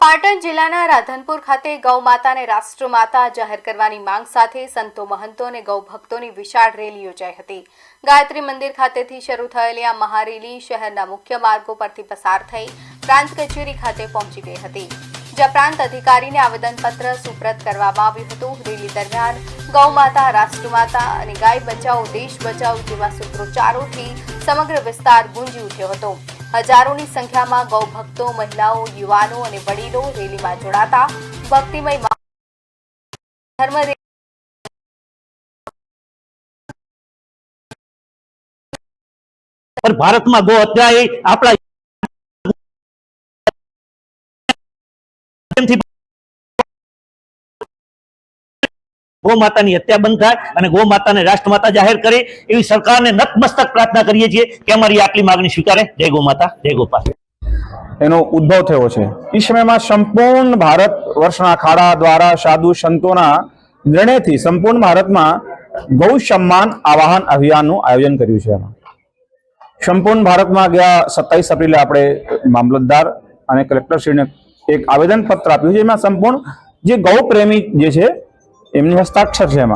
પાટણ જિલ્લાના રાધનપુર ખાતે ગૌ માતાને રાષ્ટ્રમાતા જાહેર કરવાની માંગ સાથે સંતો મહંતો અને ગૌ ભક્તોની વિશાળ રેલી યોજાઈ હતી। ગાયત્રી મંદિર ખાતેથી શરૂ થયેલી આ મહારેલી શહેરના મુખ્ય માર્ગો પરથી પસાર થઈ પ્રાંત કચેરી ખાતે પહોંચી ગઈ હતી, જ્યાં પ્રાંત અધિકારીને આવેદનપત્ર સુપ્રત કરવામાં આવ્યું હતું। રેલી દરમિયાન ગૌ માતા રાષ્ટ્રમાતા અને ગાય બચાવો દેશ બચાવો જેવા સૂત્રોચ્ચારોથી સમગ્ર વિસ્તાર ગુંજી ઉઠ્યો હતો। હજારોની સંખ્યામાં ગૌ ભક્તો, મહિલાઓ, યુવાનો અને વડીલો રેલીમાં જોડાતા ભક્તિમય ધર્મ पर भारत में गो हत्या अपना गौ माता हत्या बंद थाय अने गौ माता ने राष्ट्रमाता जाहिर करे एवी सरकार ने नतमस्तक प्रार्थना करीए छीए के अमारी आटली मागणी स्वीकारे। जय गौ माता, जय गोपाल। एनो उद्भव थयो छे। ई समयमां संपूर्ण भारत वर्षना खाड़ा द्वारा साधु संतोना निर्णयथी संपूर्ण भारतमां गौ सम्मान आवाहन अभियाननुं आयोजन कर्युं छे। संपूर्ण भारतमां गया 27 एप्रिले आपणे मामलतदार अने कलेक्टरश्रीने एक आवेदन पत्र आप्युं छे। एमां संपूर्ण जे गौ प्रेमी जे छे एमनी हस्ताक्षर छे।